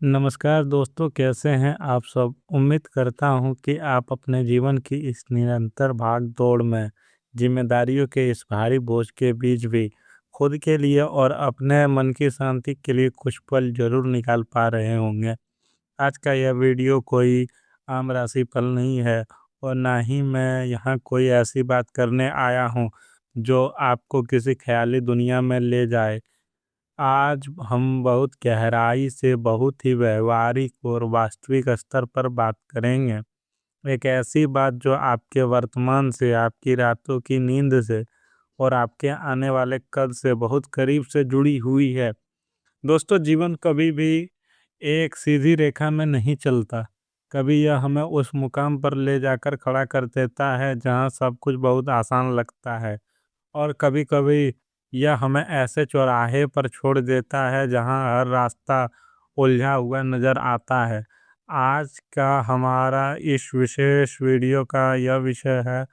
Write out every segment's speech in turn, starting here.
नमस्कार दोस्तों, कैसे हैं आप सब। उम्मीद करता हूं कि आप अपने जीवन की इस निरंतर भाग दौड़ में जिम्मेदारियों के इस भारी बोझ के बीच भी खुद के लिए और अपने मन की शांति के लिए कुछ पल जरूर निकाल पा रहे होंगे। आज का यह वीडियो कोई आम राशि पल नहीं है और ना ही मैं यहाँ कोई ऐसी बात करने आया हूँ जो आपको किसी ख्याली दुनिया में ले जाए। आज हम बहुत गहराई से बहुत ही व्यवहारिक और वास्तविक स्तर पर बात करेंगे। एक ऐसी बात जो आपके वर्तमान से, आपकी रातों की नींद से और आपके आने वाले कल से बहुत करीब से जुड़ी हुई है। दोस्तों, जीवन कभी भी एक सीधी रेखा में नहीं चलता। कभी यह हमें उस मुकाम पर ले जाकर खड़ा कर देता है जहाँ सब कुछ बहुत आसान लगता है, और कभी-कभी यह हमें ऐसे चौराहे पर छोड़ देता है जहां हर रास्ता उलझा हुआ नजर आता है। आज का हमारा इस विशेष वीडियो का यह विषय है,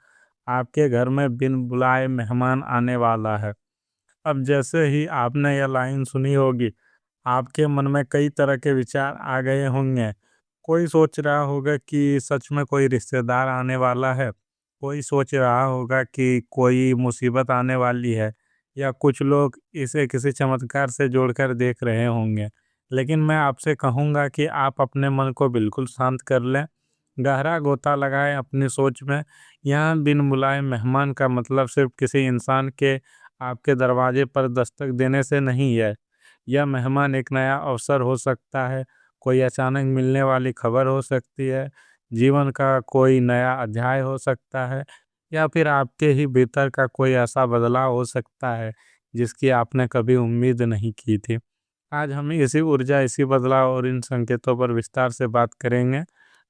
आपके घर में बिन बुलाए मेहमान आने वाला है। अब जैसे ही आपने यह लाइन सुनी होगी, आपके मन में कई तरह के विचार आ गए होंगे। कोई सोच रहा होगा कि सच में कोई रिश्तेदार आने वाला है, कोई सोच रहा होगा कि कोई मुसीबत आने वाली है, या कुछ लोग इसे किसी चमत्कार से जोड़कर देख रहे होंगे। लेकिन मैं आपसे कहूँगा कि आप अपने मन को बिल्कुल शांत कर लें, गहरा गोता लगाएं अपनी सोच में। यहाँ बिन बुलाए मेहमान का मतलब सिर्फ किसी इंसान के आपके दरवाजे पर दस्तक देने से नहीं है। यह मेहमान एक नया अवसर हो सकता है, कोई अचानक मिलने वाली खबर हो सकती है, जीवन का कोई नया अध्याय हो सकता है, या फिर आपके ही भीतर का कोई ऐसा बदलाव हो सकता है जिसकी आपने कभी उम्मीद नहीं की थी। आज हम इसी ऊर्जा, इसी बदलाव और इन संकेतों पर विस्तार से बात करेंगे।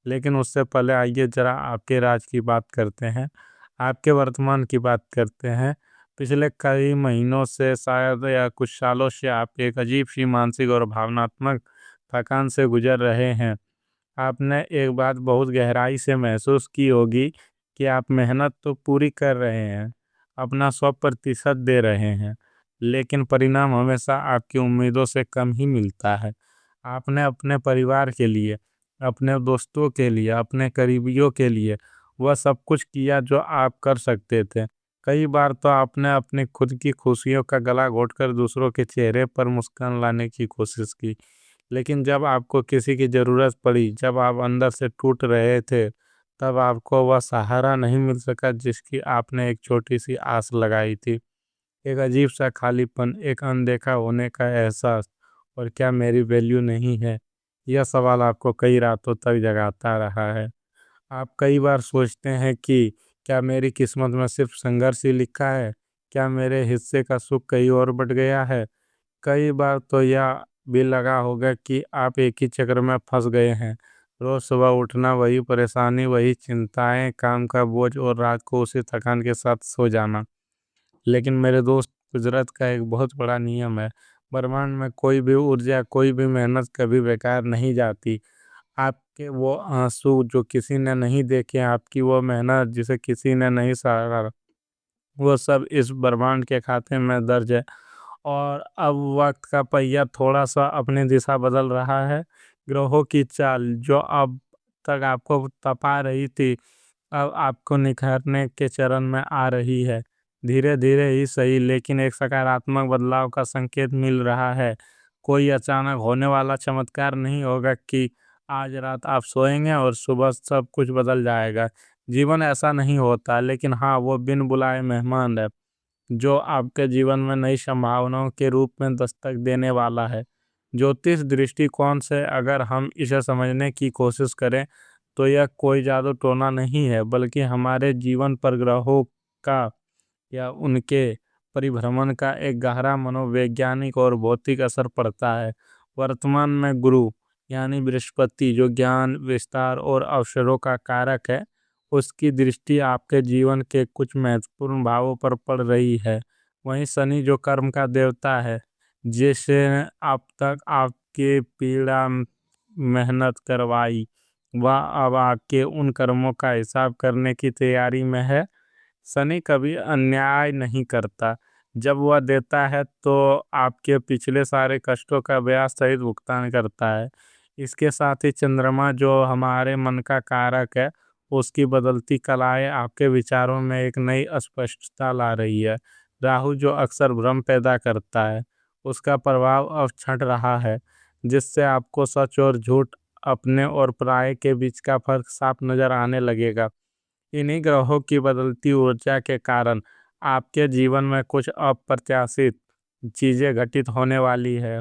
लेकिन उससे पहले आइए जरा आपके राज की बात करते हैं, आपके वर्तमान की बात करते हैं। पिछले कई महीनों से, शायद या कुछ सालों से, आप एक अजीब सी मानसिक और भावनात्मक थकान से गुजर रहे हैं। आपने एक बात बहुत गहराई से महसूस की होगी कि आप मेहनत तो पूरी कर रहे हैं, अपना 100% दे रहे हैं, लेकिन परिणाम हमेशा आपकी उम्मीदों से कम ही मिलता है। आपने अपने परिवार के लिए, अपने दोस्तों के लिए, अपने करीबियों के लिए वह सब कुछ किया जो आप कर सकते थे। कई बार तो आपने अपनी खुद की खुशियों का गला घोटकर दूसरों के चेहरे पर मुस्कान लाने की कोशिश की। लेकिन जब आपको किसी की ज़रूरत पड़ी, जब आप अंदर से टूट रहे थे, तब आपको वह सहारा नहीं मिल सका जिसकी आपने एक छोटी-सी आस लगाई थी। एक अजीब-सा खालीपन, एक अनदेखा होने का एहसास, और क्या मेरी वैल्यू नहीं है? यह सवाल आपको कई रातों तक जगाता रहा है। आप कई बार सोचते हैं कि क्या मेरी किस्मत में सिर्फ संघर्ष ही लिखा है? क्या मेरे हिस्से का सुख कहीं और बँट गया है? कई बार तो यह भी लगा होगा कि आप एक ही चक्र में फंस गए हैं। रोज सुबह उठना, वही परेशानी, वही चिंताएं, काम का बोझ और रात को उसी थकान के साथ सो जाना। लेकिन मेरे दोस्त, कुदरत का एक बहुत बड़ा नियम है। ब्रह्मांड में कोई भी ऊर्जा, कोई भी मेहनत कभी बेकार नहीं जाती। आपके वो आंसू जो किसी ने नहीं देखे, आपकी वो मेहनत जिसे किसी ने नहीं सराहा, वो सब इस ब्रह्मांड के खाते में दर्ज है। और अब वक्त का पहिया थोड़ा सा अपनी दिशा बदल रहा है। ग्रहों की चाल जो अब तक आपको तपा रही थी, अब आपको निखारने के चरण में आ रही है। धीरे धीरे ही सही, लेकिन एक सकारात्मक बदलाव का संकेत मिल रहा है। कोई अचानक होने वाला चमत्कार नहीं होगा कि आज रात आप सोएंगे और सुबह सब कुछ बदल जाएगा। जीवन ऐसा नहीं होता, लेकिन हाँ, वो बिन बुलाए मेहमान है जो आपके जीवन में नई संभावनाओं के रूप में दस्तक देने वाला है। ज्योतिष दृष्टिकोण से अगर हम इसे समझने की कोशिश करें, तो यह कोई जादू टोना नहीं है, बल्कि हमारे जीवन पर ग्रहों का या उनके परिभ्रमण का एक गहरा मनोवैज्ञानिक और भौतिक असर पड़ता है। वर्तमान में गुरु यानी बृहस्पति, जो ज्ञान, विस्तार और अवसरों का कारक है, उसकी दृष्टि आपके जीवन के कुछ महत्वपूर्ण भावों पर पड़ रही है। वहीं शनि, जो कर्म का देवता है, जिसे अब तक आपके पीड़ा मेहनत करवाई, वह अब आपके उन कर्मों का हिसाब करने की तैयारी में है। शनि कभी अन्याय नहीं करता। जब वह देता है तो आपके पिछले सारे कष्टों का ब्याज सहित भुगतान करता है। इसके साथ ही चंद्रमा जो हमारे मन का कारक है, उसकी बदलती कलाएं आपके विचारों में एक नई स्पष्टता ला रही है। राहु जो अक्सर भ्रम पैदा करता है, उसका प्रभाव अब छंट रहा है, जिससे आपको सच और झूठ, अपने और पराये के बीच का फर्क साफ नजर आने लगेगा। इन्हीं ग्रहों की बदलती ऊर्जा के कारण आपके जीवन में कुछ अप्रत्याशित चीजें घटित होने वाली है।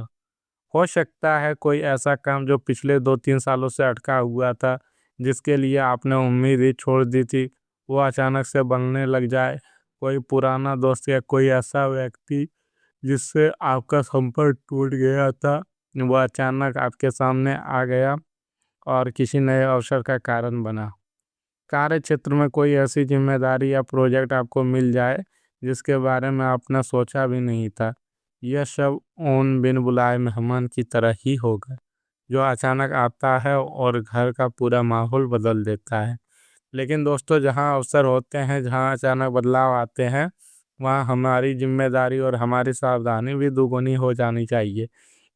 हो सकता है कोई ऐसा काम जो पिछले 2-3 सालों से अटका हुआ था, जिसके लिए आपने उम्मीद ही छोड़ दी थी, वो अचानक से बनने लग जाए। कोई पुराना दोस्त या कोई ऐसा व्यक्ति जिससे आपका संपर्क टूट गया था, वो अचानक आपके सामने आ गया और किसी नए अवसर का कारण बना। कार्य क्षेत्र में कोई ऐसी जिम्मेदारी या प्रोजेक्ट आपको मिल जाए जिसके बारे में आपने सोचा भी नहीं था। यह सब उन बिन बुलाए मेहमान की तरह ही होगा, जो अचानक आता है और घर का पूरा माहौल बदल देता है। लेकिन दोस्तों, जहाँ अवसर होते हैं, जहाँ अचानक बदलाव आते हैं, वहाँ हमारी जिम्मेदारी और हमारी सावधानी भी दुगुनी हो जानी चाहिए।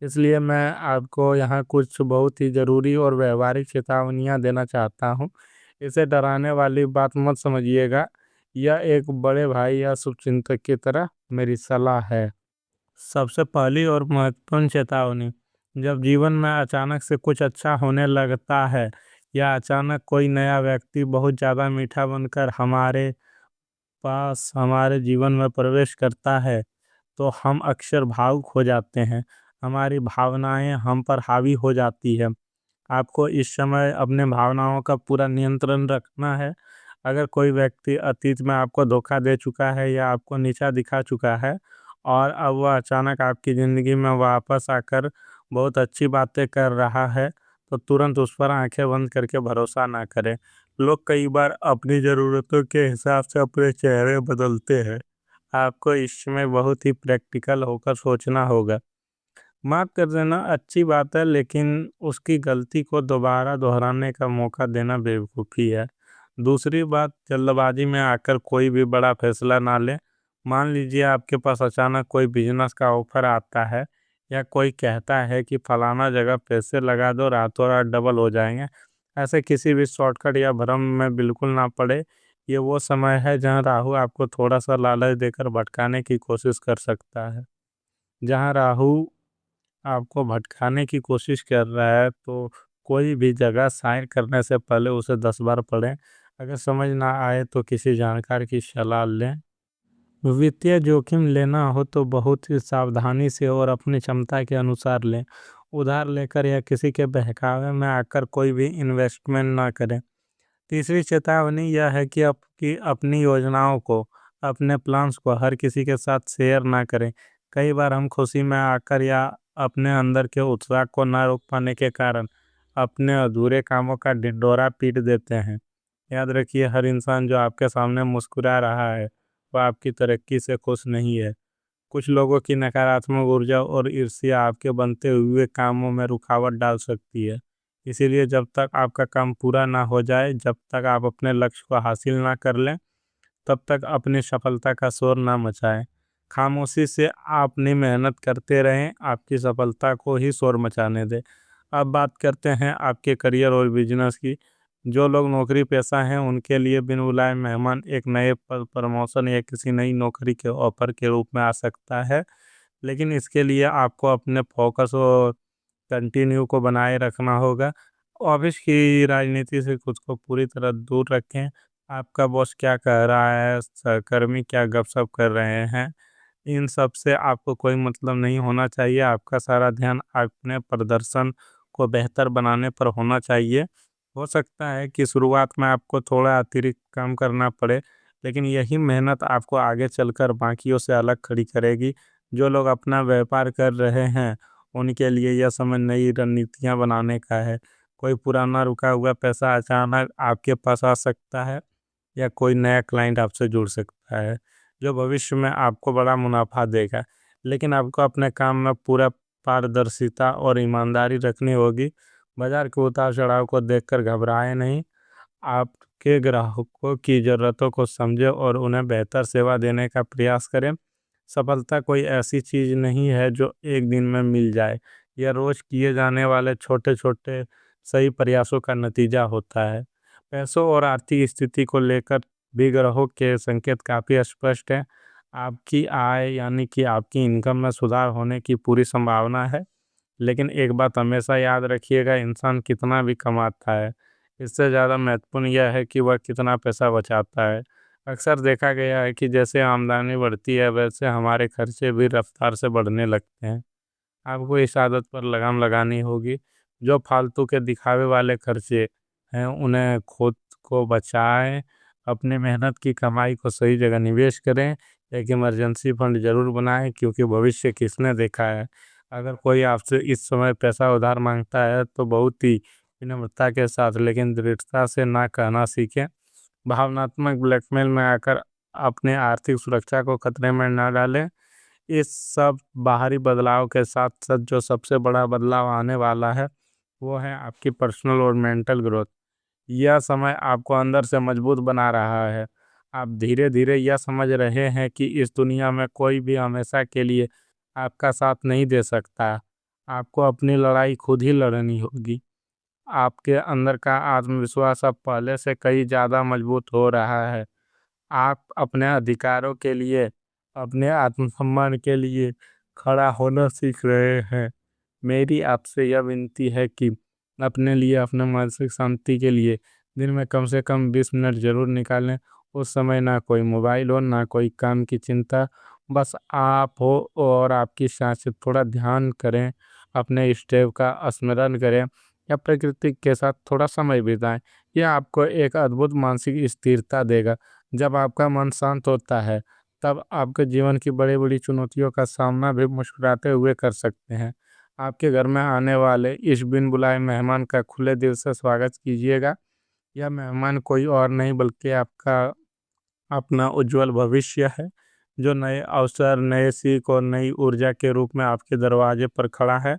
इसलिए मैं आपको यहाँ कुछ बहुत ही ज़रूरी और व्यवहारिक चेतावनियाँ देना चाहता हूँ। इसे डराने वाली बात मत समझिएगा। यह एक बड़े भाई या शुभचिंतक की तरह मेरी सलाह है। सबसे पहली और महत्वपूर्ण चेतावनी, जब जीवन में अचानक से कुछ अच्छा होने लगता है या अचानक कोई नया व्यक्ति बहुत ज़्यादा मीठा बनकर हमारे पास हमारे जीवन में प्रवेश करता है, तो हम अक्सर भावुक हो जाते हैं। हमारी भावनाएं हम पर हावी हो जाती है। आपको इस समय अपने भावनाओं का पूरा नियंत्रण रखना है। अगर कोई व्यक्ति अतीत में आपको धोखा दे चुका है या आपको नीचा दिखा चुका है और अब वह अचानक आपकी ज़िंदगी में वापस आकर बहुत अच्छी बातें कर रहा है, तो तुरंत उस पर आंखें बंद करके भरोसा ना करें। लोग कई बार अपनी ज़रूरतों के हिसाब से अपने चेहरे बदलते हैं। आपको इसमें बहुत ही प्रैक्टिकल होकर सोचना होगा। माफ़ कर देना अच्छी बात है, लेकिन उसकी गलती को दोबारा दोहराने का मौका देना बेवकूफ़ी है। दूसरी बात, जल्दबाजी में आकर कोई भी बड़ा फैसला ना लें। मान लीजिए आपके पास अचानक कोई बिजनेस का ऑफर आता है या कोई कहता है कि फलाना जगह पैसे लगा दो, रातों रात डबल हो जाएंगे। ऐसे किसी भी शॉर्टकट या भ्रम में बिल्कुल ना पड़े। ये वो समय है जहां राहु आपको थोड़ा सा लालच देकर भटकाने की कोशिश कर सकता है। जहां राहु आपको भटकाने की कोशिश कर रहा है, तो कोई भी जगह साइन करने से पहले उसे 10 बार पढ़ें। अगर समझ ना आए तो किसी जानकार की सलाह लें। वित्तीय जोखिम लेना हो तो बहुत ही सावधानी से और अपनी क्षमता के अनुसार लें। उधार लेकर या किसी के बहकावे में आकर कोई भी इन्वेस्टमेंट ना करें। तीसरी चेतावनी यह है कि आपकी अपनी योजनाओं को, अपने प्लान्स को हर किसी के साथ शेयर ना करें। कई बार हम खुशी में आकर या अपने अंदर के उत्साह को ना रोक पाने के कारण अपने अधूरे कामों का ढिंढोरा पीट देते हैं। याद रखिए, हर इंसान जो आपके सामने मुस्कुरा रहा है, वह आपकी तरक्की से खुश नहीं है। कुछ लोगों की नकारात्मक ऊर्जा और ईर्ष्या आपके बनते हुए कामों में रुकावट डाल सकती है। इसीलिए जब तक आपका काम पूरा ना हो जाए, जब तक आप अपने लक्ष्य को हासिल ना कर लें, तब तक अपनी सफलता का शोर ना मचाएं। खामोशी से आप अपनी मेहनत करते रहें, आपकी सफलता को ही शोर मचाने दें। अब बात करते हैं आपके करियर और बिजनेस की। जो लोग नौकरी पेशा हैं, उनके लिए बिन बुलाए मेहमान एक नए प्रमोशन या किसी नई नौकरी के ऑफर के रूप में आ सकता है। लेकिन इसके लिए आपको अपने फोकस और कंटिन्यू को बनाए रखना होगा। ऑफिस की राजनीति से खुद को पूरी तरह दूर रखें। आपका बॉस क्या कह रहा है, सहकर्मी क्या गपशप कर रहे हैं, इन सब से आपको कोई मतलब नहीं होना चाहिए। आपका सारा ध्यान अपने प्रदर्शन को बेहतर बनाने पर होना चाहिए। हो सकता है कि शुरुआत में आपको थोड़ा अतिरिक्त काम करना पड़े, लेकिन यही मेहनत आपको आगे चलकर बाकियों से अलग खड़ी करेगी। जो लोग अपना व्यापार कर रहे हैं, उनके लिए यह समय नई रणनीतियां बनाने का है। कोई पुराना रुका हुआ पैसा अचानक आपके पास आ सकता है या कोई नया क्लाइंट आपसे जुड़ सकता है, जो भविष्य में आपको बड़ा मुनाफा देगा। लेकिन आपको अपने काम में पूरा पारदर्शिता और ईमानदारी रखनी होगी। बाजार के उतार चढ़ाव को देखकर घबराएं नहीं। आपके ग्राहकों की ज़रूरतों को समझें और उन्हें बेहतर सेवा देने का प्रयास करें। सफलता कोई ऐसी चीज़ नहीं है जो एक दिन में मिल जाए। यह रोज किए जाने वाले छोटे छोटे सही प्रयासों का नतीजा होता है। पैसों और आर्थिक स्थिति को लेकर भी ग्रहों के संकेत काफ़ी स्पष्ट हैं। आपकी आय यानी कि आपकी इनकम में सुधार होने की पूरी संभावना है। लेकिन एक बात हमेशा याद रखिएगा, इंसान कितना भी कमाता है, इससे ज़्यादा महत्वपूर्ण यह है कि वह कितना पैसा बचाता है। अक्सर देखा गया है कि जैसे आमदनी बढ़ती है वैसे हमारे खर्चे भी रफ्तार से बढ़ने लगते हैं। आपको इस आदत पर लगाम लगानी होगी। जो फालतू के दिखावे वाले खर्चे हैं उन्हें खुद को बचाएं। अपने मेहनत की कमाई को सही जगह निवेश करें। एक इमरजेंसी फंड जरूर बनाएं, क्योंकि भविष्य किसने देखा है। अगर कोई आपसे इस समय पैसा उधार मांगता है तो बहुत ही विनम्रता के साथ लेकिन दृढ़ता से ना कहना सीखें। भावनात्मक ब्लैकमेल में आकर अपने आर्थिक सुरक्षा को खतरे में न डालें। इस सब बाहरी बदलाव के साथ साथ जो सबसे बड़ा बदलाव आने वाला है वो है आपकी पर्सनल और मेंटल ग्रोथ। यह समय आपको अंदर से मजबूत बना रहा है। आप धीरे धीरे यह समझ रहे हैं कि इस दुनिया में कोई भी हमेशा के लिए आपका साथ नहीं दे सकता। आपको अपनी लड़ाई खुद ही लड़नी होगी। आपके अंदर का आत्मविश्वास अब पहले से कहीं ज़्यादा मजबूत हो रहा है। आप अपने अधिकारों के लिए, अपने आत्मसम्मान के लिए खड़ा होना सीख रहे हैं। मेरी आपसे यह विनती है कि अपने लिए, अपने मानसिक शांति के लिए दिन में कम से कम 20 मिनट जरूर निकालें। उस समय ना कोई मोबाइल हो, ना कोई काम की चिंता, बस आप हो और आपकी सांस से थोड़ा ध्यान करें, अपने इष्टदेव का स्मरण करें या प्रकृति के साथ थोड़ा समय बिताएं। यह आपको एक अद्भुत मानसिक स्थिरता देगा। जब आपका मन शांत होता है तब आपके जीवन की बड़ी बड़ी चुनौतियों का सामना भी मुस्कुराते हुए कर सकते हैं। आपके घर में आने वाले इस बिन बुलाए मेहमान का खुले दिल से स्वागत कीजिएगा। यह मेहमान कोई और नहीं बल्कि आपका अपना उज्जवल भविष्य है, जो नए अवसर, नए सीख और नई ऊर्जा के रूप में आपके दरवाजे पर खड़ा है।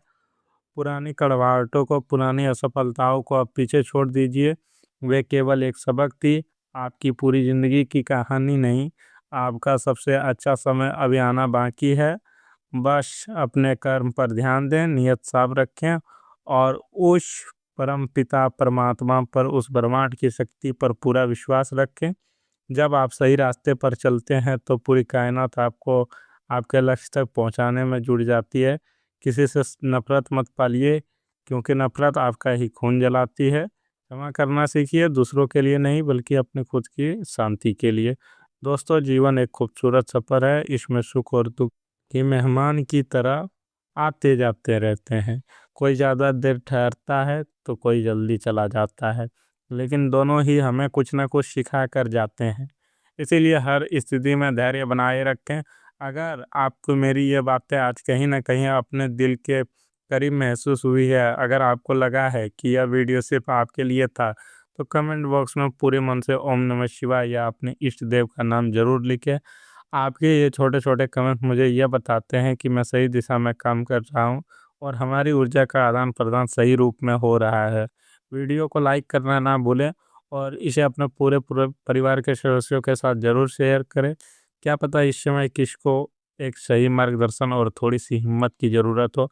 पुरानी कड़वाहटों को, पुरानी असफलताओं को अब पीछे छोड़ दीजिए। वे केवल एक सबक थी, आपकी पूरी जिंदगी की कहानी नहीं। आपका सबसे अच्छा समय अभी आना बाकी है। बस अपने कर्म पर ध्यान दें, नियत साफ रखें और उस परम पिता परमात्मा पर, उस ब्रह्मांड की शक्ति पर पूरा विश्वास रखें। जब आप सही रास्ते पर चलते हैं तो पूरी कायनात आपको आपके लक्ष्य तक पहुंचाने में जुड़ जाती है। किसी से नफरत मत पालिए, क्योंकि नफरत आपका ही खून जलाती है। क्षमा करना सीखिए, दूसरों के लिए नहीं बल्कि अपने खुद की शांति के लिए। दोस्तों, जीवन एक खूबसूरत सफ़र है। इसमें सुख और दुख की मेहमान की तरह आते जाते रहते हैं। कोई ज़्यादा देर ठहरता है तो कोई जल्दी चला जाता है, लेकिन दोनों ही हमें कुछ ना कुछ सिखा कर जाते हैं। इसीलिए हर स्थिति में धैर्य बनाए रखें। अगर आपको मेरी ये बातें आज कहीं ना कहीं अपने दिल के करीब महसूस हुई है, अगर आपको लगा है कि यह वीडियो सिर्फ आपके लिए था, तो कमेंट बॉक्स में पूरे मन से ओम नमः शिवाय या अपने इष्ट देव का नाम जरूर लिखें। आपके ये छोटे छोटे कमेंट मुझे यह बताते हैं कि मैं सही दिशा में काम कर रहा हूँ और हमारी ऊर्जा का आदान प्रदान सही रूप में हो रहा है। वीडियो को लाइक करना ना भूलें और इसे अपने पूरे पूरे परिवार के सदस्यों के साथ ज़रूर शेयर करें। क्या पता इस समय किसको एक सही मार्गदर्शन और थोड़ी सी हिम्मत की ज़रूरत हो।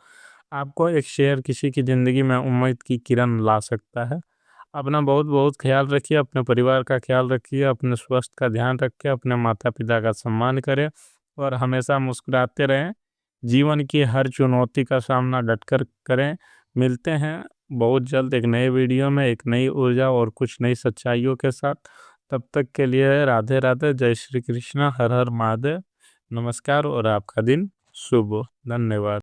आपको एक शेयर किसी की ज़िंदगी में उम्मीद की किरण ला सकता है। अपना बहुत बहुत ख्याल रखिए, अपने परिवार का ख्याल रखिए, अपने स्वास्थ्य का ध्यान रखिए, अपने माता पिता का सम्मान करें और हमेशा मुस्कुराते रहें। जीवन की हर चुनौती का सामना डटकर करें। मिलते हैं बहुत जल्द एक नए वीडियो में, एक नई ऊर्जा और कुछ नई सच्चाइयों के साथ। तब तक के लिए राधे राधे, जय श्री कृष्णा, हर हर महादेव, नमस्कार और आपका दिन शुभ हो। धन्यवाद।